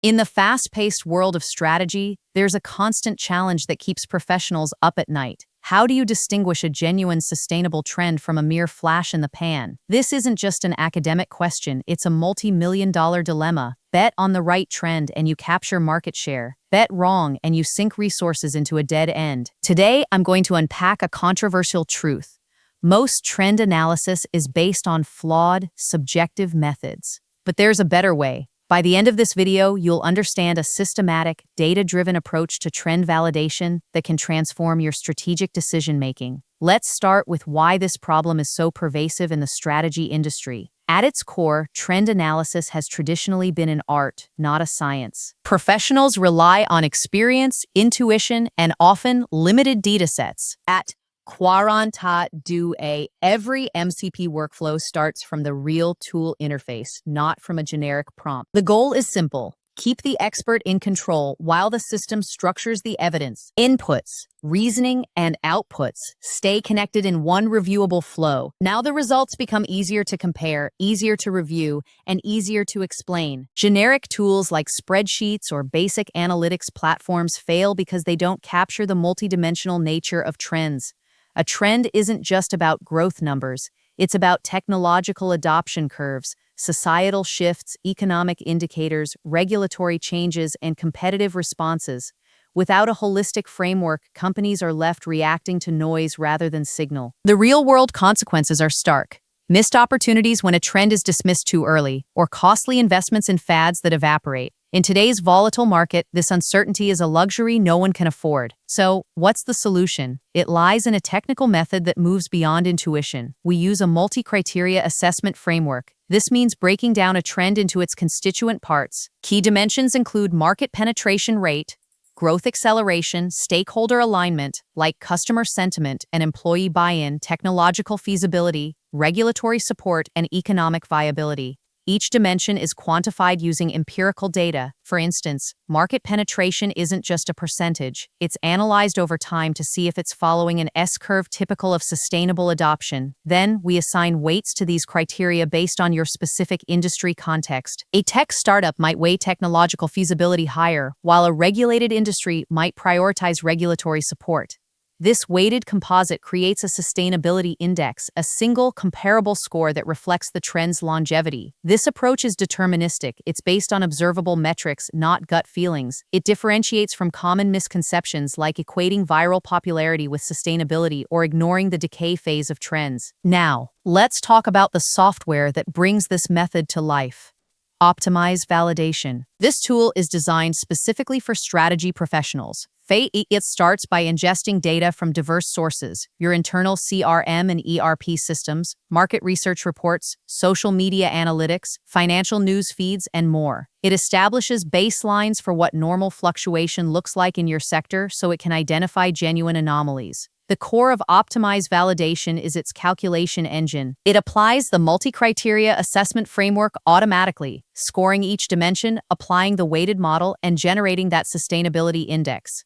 In the fast-paced world of strategy, there's a constant challenge that keeps professionals up at night. How do you distinguish a genuine sustainable trend from a mere flash in the pan? This isn't just an academic question, it's a multi-million-dollar dilemma. Bet on the right trend and you capture market share. Bet wrong and you sink resources into a dead end. Today, I'm going to unpack a controversial truth. Most trend analysis is based on flawed, subjective methods. But there's a better way. By the end of this video, you'll understand a systematic, data-driven approach to trend validation that can transform your strategic decision-making. Let's start with why this problem is so pervasive in the strategy industry. At its core, trend analysis has traditionally been an art, not a science. Professionals rely on experience, intuition, and often limited datasets. At quarantadue.ai, every MCP workflow starts from the real tool interface, not from a generic prompt. The goal is simple. Keep the expert in control while the system structures the evidence. Inputs, reasoning, and outputs stay connected in one reviewable flow. Now the results become easier to compare, easier to review, and easier to explain. Generic tools like spreadsheets or basic analytics platforms fail because they don't capture the multidimensional nature of trends. A trend isn't just about growth numbers. It's about technological adoption curves, societal shifts, economic indicators, regulatory changes, and competitive responses. Without a holistic framework, companies are left reacting to noise rather than signal. The real-world consequences are stark. Missed opportunities when a trend is dismissed too early, or costly investments in fads that evaporate. In today's volatile market, this uncertainty is a luxury no one can afford. So, what's the solution? It lies in a technical method that moves beyond intuition. We use a multi-criteria assessment framework. This means breaking down a trend into its constituent parts. Key dimensions include market penetration rate, growth acceleration, stakeholder alignment, like customer sentiment and employee buy-in, technological feasibility, regulatory support, and economic viability. Each dimension is quantified using empirical data. For instance, market penetration isn't just a percentage. It's analyzed over time to see if it's following an S-curve typical of sustainable adoption. Then, we assign weights to these criteria based on your specific industry context. A tech startup might weigh technological feasibility higher, while a regulated industry might prioritize regulatory support. This weighted composite creates a sustainability index, a single comparable score that reflects the trend's longevity. This approach is deterministic. It's based on observable metrics, not gut feelings. It differentiates from common misconceptions like equating viral popularity with sustainability or ignoring the decay phase of trends. Now, let's talk about the software that brings this method to life. OptimizeValidation. This tool is designed specifically for strategy professionals. It starts by ingesting data from diverse sources, your internal CRM and ERP systems, market research reports, social media analytics, financial news feeds, and more. It establishes baselines for what normal fluctuation looks like in your sector so it can identify genuine anomalies. The core of OptimizeValidation is its calculation engine. It applies the multi-criteria assessment framework automatically, scoring each dimension, applying the weighted model, and generating that sustainability index.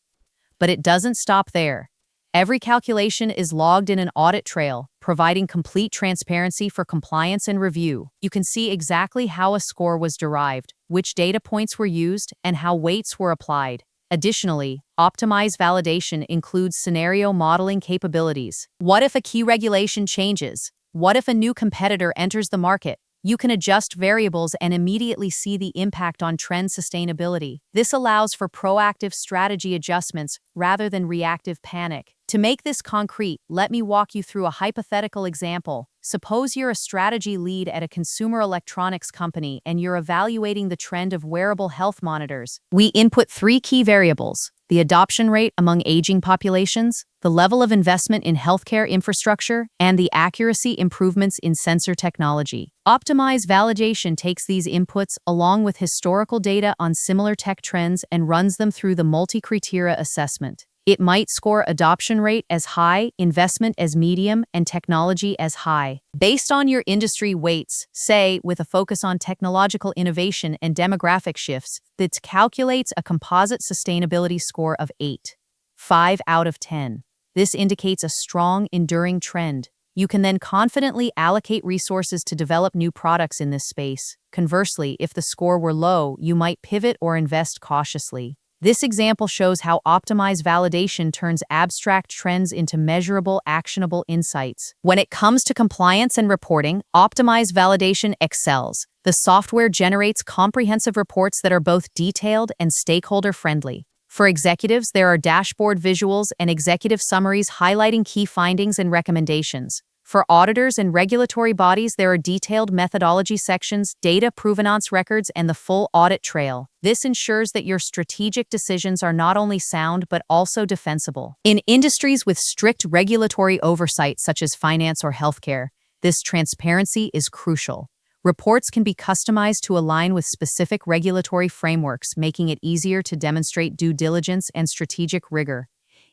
But it doesn't stop there. Every calculation is logged in an audit trail, providing complete transparency for compliance and review. You can see exactly how a score was derived, which data points were used, and how weights were applied. Additionally, OptimizeValidation includes scenario modeling capabilities. What if a key regulation changes? What if a new competitor enters the market? You can adjust variables and immediately see the impact on trend sustainability. This allows for proactive strategy adjustments rather than reactive panic. To make this concrete, let me walk you through a hypothetical example. Suppose you're a strategy lead at a consumer electronics company and you're evaluating the trend of wearable health monitors. We input 3 key variables: the adoption rate among aging populations, the level of investment in healthcare infrastructure, and the accuracy improvements in sensor technology. OptimizeValidation takes these inputs along with historical data on similar tech trends and runs them through the multi-criteria assessment. It might score adoption rate as high, investment as medium, and technology as high. Based on your industry weights, say with a focus on technological innovation and demographic shifts, that calculates a composite sustainability score of 8. 5 out of 10. This indicates a strong, enduring trend. You can then confidently allocate resources to develop new products in this space. Conversely, if the score were low, you might pivot or invest cautiously. This example shows how OptimizeValidation turns abstract trends into measurable, actionable insights. When it comes to compliance and reporting, OptimizeValidation excels. The software generates comprehensive reports that are both detailed and stakeholder-friendly. For executives, there are dashboard visuals and executive summaries highlighting key findings and recommendations. For auditors and regulatory bodies, there are detailed methodology sections, data provenance records, and the full audit trail. This ensures that your strategic decisions are not only sound but also defensible. In industries with strict regulatory oversight, such as finance or healthcare, this transparency is crucial. Reports can be customized to align with specific regulatory frameworks, making it easier to demonstrate due diligence and strategic rigor.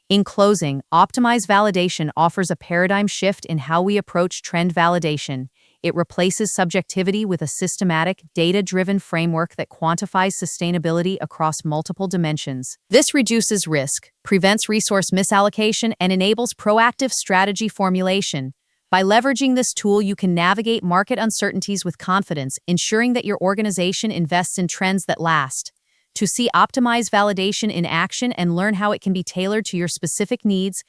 In closing, OptimizeValidation offers a paradigm shift in how we approach trend validation. It replaces subjectivity with a systematic, data-driven framework that quantifies sustainability across multiple dimensions. This reduces risk, prevents resource misallocation, and enables proactive strategy formulation. By leveraging this tool, you can navigate market uncertainties with confidence, ensuring that your organization invests in trends that last. To see OptimizeValidation in action and learn how it can be tailored to your specific needs,